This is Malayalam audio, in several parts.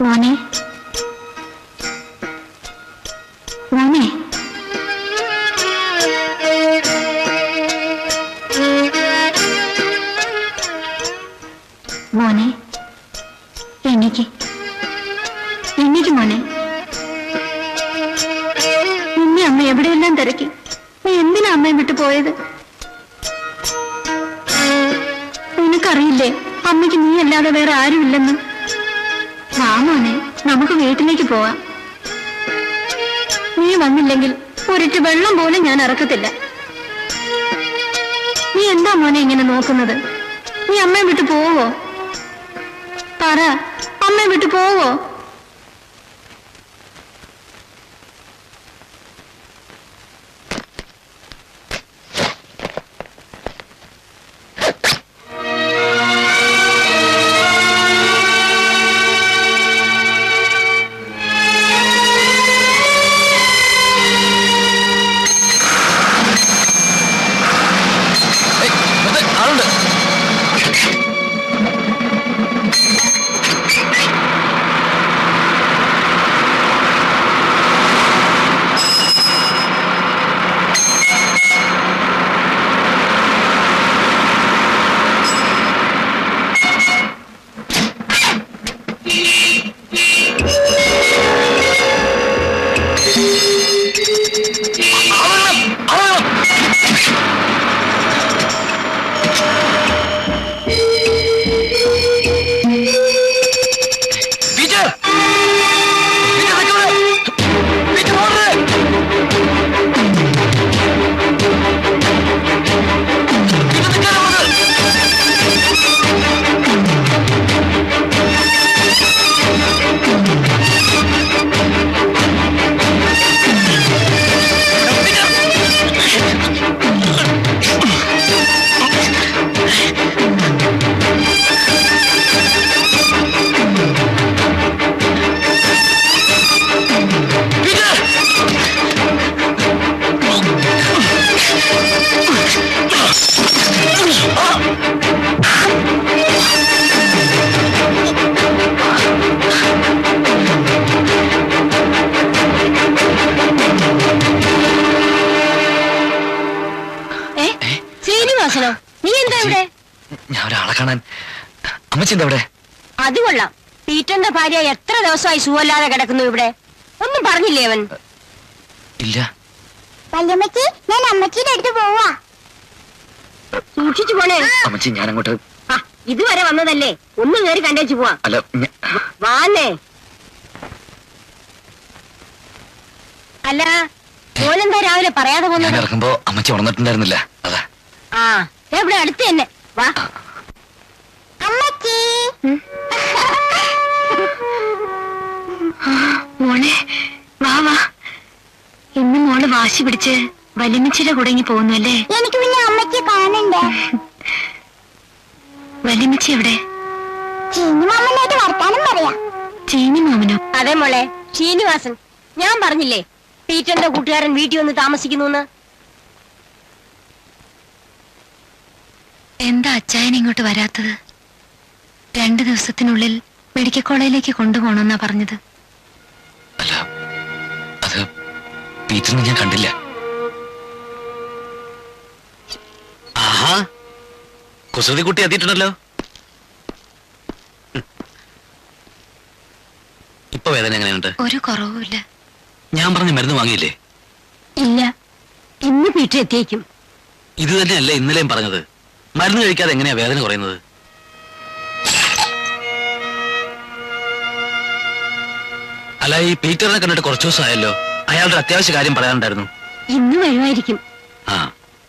മോനെ മോനെ മോനെ എണീക്ക് മോനെ. നിന്നെ അമ്മ എവിടെയെല്ലാം തിരക്കി. നീ എന്തിനാ അമ്മയെ വിട്ടു പോയത്? നിനക്കറിയില്ലേ അമ്മയ്ക്ക് നീ അല്ലാതെ വേറെ ആരുമില്ലെന്ന്? വാ മോനെ, നമുക്ക് വീട്ടിലേക്ക് പോവാം. നീ വന്നില്ലെങ്കിൽ ഒരിറ്റ് വെള്ളം പോലും ഞാൻ ഇറക്കത്തില്ല. നീ എന്താ മോനെ ഇങ്ങനെ നോക്കുന്നത്? നീ അമ്മയെ വിട്ടു പോവോ? പറ, അമ്മയെ വിട്ടു പോവോ? ഞാൻ ഒരാളെ കാണാൻ. അമ്മച്ചെന്താ ഇവിടെ? അത് കൊള്ളാം. പീറ്ററിന്റെ ഭാര്യ എത്ര ദിവസമായി സുഖമില്ലാതെ കിടക്കുന്നു ഇവിടെ. ഒന്നും പറഞ്ഞില്ലേ അവൻ? ഇല്ല. വല്യമ്മച്ചി, ഞാൻ അമ്മച്ചിയുടെ അടുത്ത് പോവാ. സൂക്ഷിച്ചു പോണേ. അമ്മച്ചി, ഞാൻ അങ്ങോട്ട്. ഇതുവരെ വന്നതല്ലേ, ഒന്ന് കയറി കണ്ടേച്ചു പോവാ. അല്ല, വാന്നേ. അല്ല, മോനെന്താ രാവിലെ പറയാതെ പോകുന്നത്? ഇറങ്ങുമ്പോ അമ്മച്ചി ഉണർന്നിട്ടുണ്ടായിരുന്നില്ല, അതാ. ആ, ഇവിടെ അടുത്ത് തന്നെ. വാ അമ്മച്ചി. മോളെ, വാ വാ. ഇന്ന് മോള് വാശി പിടിച്ച് വലിമിച്ചിയുടെ കുടങ്ങി പോകുന്നു അല്ലേ? എനിക്ക് പിന്നെ അമ്മച്ചി കാണണ്ടേ? വലിമിച്ചി എവിടെ? ചീനി മാമനായിട്ട് വർത്താനം പറയാ. ചീനി മാമനോ? അതെ മോളെ, ശ്രീനിവാസൻ. ഞാൻ പറഞ്ഞില്ലേ പീറ്ററിന്റെ കൂട്ടുകാരൻ വീട്ടിൽ വന്ന് താമസിക്കുന്നു. എന്താ അച്ചായൻ ഇങ്ങോട്ട് വരാത്തത്? 2 ദിവസത്തിനുള്ളിൽ മെഡിക്കൽ കോളേജിലേക്ക് കൊണ്ടുപോകണമെന്നാ പറഞ്ഞത്. അല്ല, അത് പീറ്ററിനെ ഞാൻ കണ്ടില്ല. ആഹാ, കുസൃതി കുട്ടി എത്തിയിട്ടുണ്ടല്ലോ. ഇപ്പൊ വേദന എങ്ങനെയുണ്ട്? ഒരു കുറവുമില്ല. ഞാൻ പറഞ്ഞ മരുന്ന് വാങ്ങിയില്ലേ? ഇല്ല, ഇന്ന് പീറ്റർ എത്തിയേക്കും. ഇത് തന്നെയല്ലേ ഇന്നലെയും പറഞ്ഞത്? മരുന്ന് കഴിക്കാതെ എങ്ങനെയാ വേദന കുറയുന്നത്? അല്ല, ഈ പീറ്ററിനെ കണ്ടിട്ട് കുറച്ചു ദിവസമായല്ലോ. അയാളുടെ അത്യാവശ്യ കാര്യം പറയാനുണ്ടായിരുന്നു. ഇന്ന് വരുമായിരിക്കും. ആ,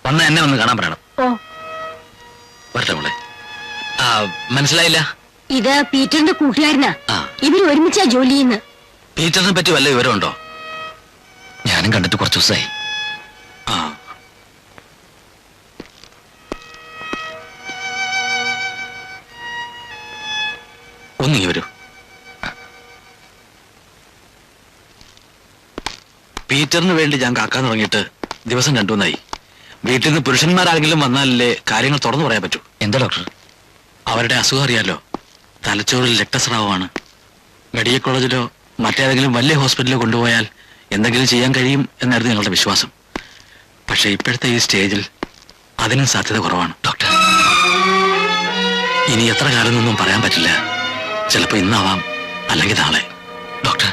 വന്ന എന്നെ ഒന്ന് കാണാൻ പറയണം. ഓ, വരട്ടെ മോളെ. ആ, മനസ്സിലായില്ല. ഇത് പീറ്ററിന്റെ കൂട്ടുകാരനാ. ആ, ഇവർ ഒരുമിച്ചാ ജോലി ചെയ്യുന്നത്. പീറ്ററിനെ പറ്റി വല്ല വിവരമുണ്ടോ? ഞാനും കണ്ടിട്ട് കുറച്ചു ദിവസമായി. ആ, ഒന്നിങ്ങി വരൂ. പീറ്ററിന് വേണ്ടി ഞാൻ കാക്കാൻ തുടങ്ങിയിട്ട് ദിവസം 2 മൂന്നായി. വീട്ടിൽ നിന്ന് പുരുഷന്മാരാരെങ്കിലും വന്നാലല്ലേ കാര്യങ്ങൾ തുറന്നു പറയാൻ പറ്റൂ. എന്താ ഡോക്ടർ? അവരുടെ അസുഖം അറിയാലോ. തലച്ചോറിൽ രക്തസ്രാവമാണ്. മെഡിക്കൽ കോളേജിലോ മറ്റേതെങ്കിലും വലിയ ഹോസ്പിറ്റലിലോ കൊണ്ടുപോയാൽ എന്തെങ്കിലും ചെയ്യാൻ കഴിയും എന്നായിരുന്നു ഞങ്ങളുടെ വിശ്വാസം. പക്ഷേ ഇപ്പോഴത്തെ ഈ സ്റ്റേജിൽ അതിനും സാധ്യത കുറവാണ് ഡോക്ടർ. ഇനി എത്ര കാലം എന്നൊന്നും പറയാൻ പറ്റില്ല. ചിലപ്പോൾ ഇന്നാവാം, അല്ലെങ്കിൽ നാളെ. ഡോക്ടർ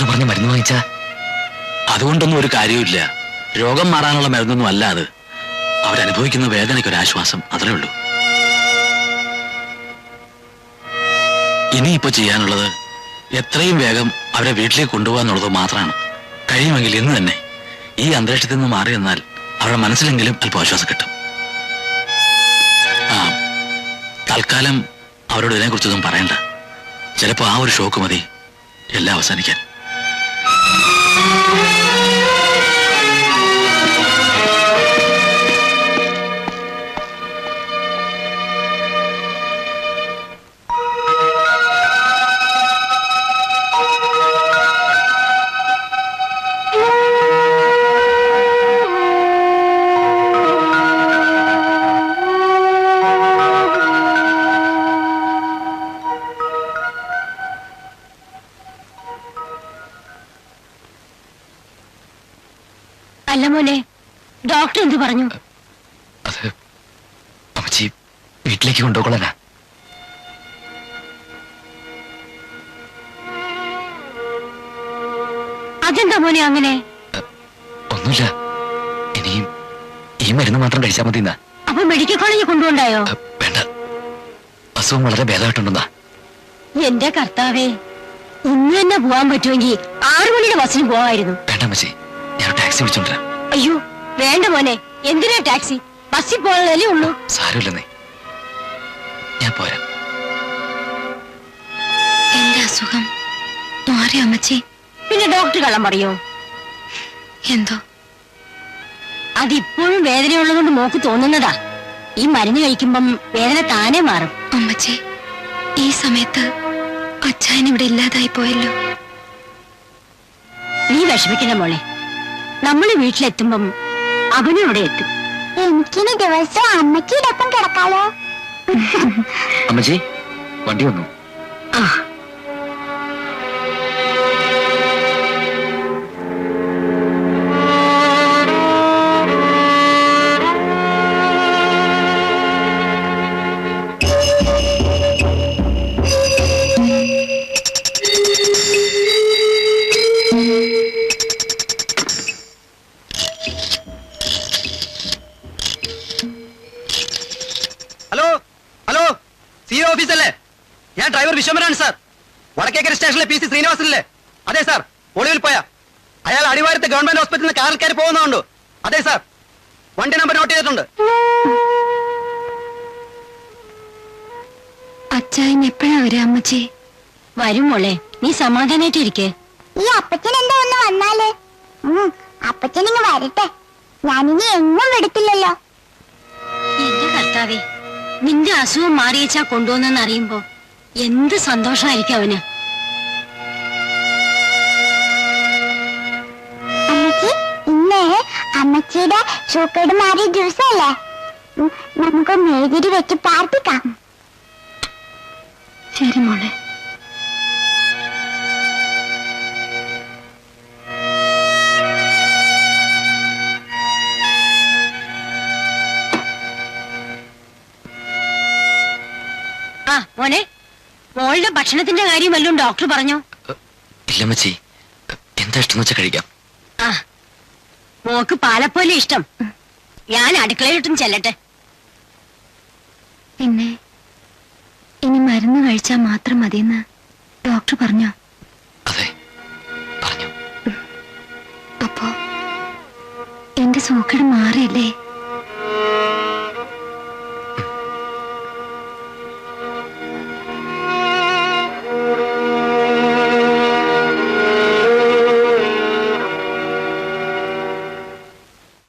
പറഞ്ഞ മരുന്ന് വാങ്ങിച്ചാ? അതുകൊണ്ടൊന്നും ഒരു കാര്യവുമില്ല. രോഗം മാറാനുള്ള മരുന്നൊന്നും അല്ല അത്. അവരനുഭവിക്കുന്ന വേദനയ്ക്കൊരാശ്വാസം, അത്രേ ഉള്ളൂ. ഇനിയിപ്പോ ചെയ്യാനുള്ളത് എത്രയും വേഗം അവരെ വീട്ടിലേക്ക് കൊണ്ടുപോകാന്നുള്ളത് മാത്രമാണ്. കഴിയുമെങ്കിൽ ഇന്ന് തന്നെ ഈ അന്തരീക്ഷത്തിൽ നിന്ന് മാറി എന്നാൽ അവരുടെ മനസ്സിലെങ്കിലും അല്പം ആശ്വാസം കിട്ടും. തൽക്കാലം അവരോട് ഇതിനെക്കുറിച്ചൊന്നും പറയണ്ട. ചിലപ്പോൾ ആ ഒരു ഷോക്ക് മതി എല്ലാം അവസാനിക്കാൻ. അല്ല മോനെ, ഡോക്ടർ എന്ത് പറഞ്ഞു? അത് അമ്മച്ചി വീട്ടിലേക്ക് കൊണ്ടുപോകൊള്ളാനാ. അതെന്താ മോനെ അങ്ങനെ? ഒന്നുമില്ല, ഇനിയും ഈ മരുന്ന് മാത്രം കഴിച്ചാൽ മതി. അപ്പൊ മെഡിക്കൽ കോളേജിൽ കൊണ്ടുപോണ്ടായോ? വേണ്ട, അസുഖം വളരെ ഭേദമായിട്ടുണ്ടെന്നാ. എന്റെ കർത്താവേ, ഇന്ന് തന്നെ പോവാൻ പറ്റുമെങ്കിൽ 6 മണിയുടെ ബസ്സിന് പോവായിരുന്നു. വേണ്ട അമ്മച്ചി, ഞാൻ ടാക്സി വിളിച്ചോണ്ടിരാം. അയ്യോ വേണ്ട മോനെ, എന്തിനാ ടാക്സി? ബസ്സിൽ പോകാനല്ലേ ഉള്ളൂ. സാരമില്ലെന്നേ, ഞാൻ പോരാ. എന്റെ അസുഖം മാറിയോ അമ്മച്ചി? പിന്നെ ഡോക്ടർ കള്ളം പറയോ? എന്തോ അതിപ്പോഴും വേദനയുള്ളതുകൊണ്ട് മോക്ക് തോന്നുന്നതാ. ഈ മരുന്ന് കഴിക്കുമ്പം വേദന താനേ മാറും. അമ്മച്ചി, ഈ സമയത്ത് അച്ഛൻ ഇവിടെ ഇല്ലാതായി പോയല്ലോ. നീ വിഷമിക്കണ്ട മോളെ, നമ്മള് വീട്ടിലെത്തുമ്പം അവനും ഇവിടെ എത്തും. എനിക്കിനി ദിവസം അമ്മച്ചിയുടെ ഒപ്പം കിടക്കാലോ. അമ്മച്ചി, വണ്ടി വന്നു. ആ ഓഫീസല്ലേ? ഞാൻ ഡ്രൈവർ വിശ്വംഭരാണ് സാർ. വടക്കേക്കര സ്റ്റേഷനിലെ PC ശ്രീനിവാസനല്ലേ? അതെ സാർ. ഒളിവിൽ പോയ അയാൾ അടിവാരത്തെ ഗവൺമെന്റ് ഹോസ്പിറ്റലിൽ കാറിൽ കയറി പോകുന്നുണ്ടോ? അതെ സാർ. വണ്ടി നമ്പർ നോട്ട് ചെയ്തിട്ടുണ്ട്. അച്ഛൻ എപ്പോഴാ വരാ അമ്മച്ചി? വരും മോളെ, നീ സമാധാനായിട്ടിരിക്കേ. ഈ അപ്പച്ചൻ എന്താ ഒന്ന് വന്നാല്? അപ്പച്ചൻ ഇങ്ങ് വരട്ടെ, ഞാനിനി എങ്ങും വിടത്തില്ലല്ലോ. എന്റെ കർത്താവേ, നിന്റെ അസുഖം മാറിയച്ചാ കൊണ്ടുവന്നെന്ന് അറിയുമ്പോ എന്ത് സന്തോഷമായിരിക്കും അവന്. അമ്മച്ചി, ഇന്ന് അമ്മച്ചിയുടെ സൂക്കേട് മാറിയ ദിവസമല്ലേ? നമുക്ക് മേതിരി വെച്ച് പ്രാർത്ഥിക്കാം. ശരി മോളെ. ആ മോനെ, മോളുടെ ഭക്ഷണത്തിന്റെ കാര്യം വല്ലതും ഡോക്ടർ പറഞ്ഞോ? ഇല്ലമ്മച്ചി, എന്താ ഇഷ്ടം വെച്ചാൽ കഴിക്കാം. ആ, മോക്ക് പാലപ്പോലെ ഇഷ്ടം. ഞാൻ അടുക്കളയിലിട്ടും ചെല്ലട്ടെ. പിന്നെ ഇനി മരുന്ന് കഴിച്ചാൽ മാത്രം മതിയെന്ന് ഡോക്ടർ പറഞ്ഞോ? അതെ, പറഞ്ഞു. അപ്പോ എന്റെ സൂക്കേട് മാറിയില്ലേ?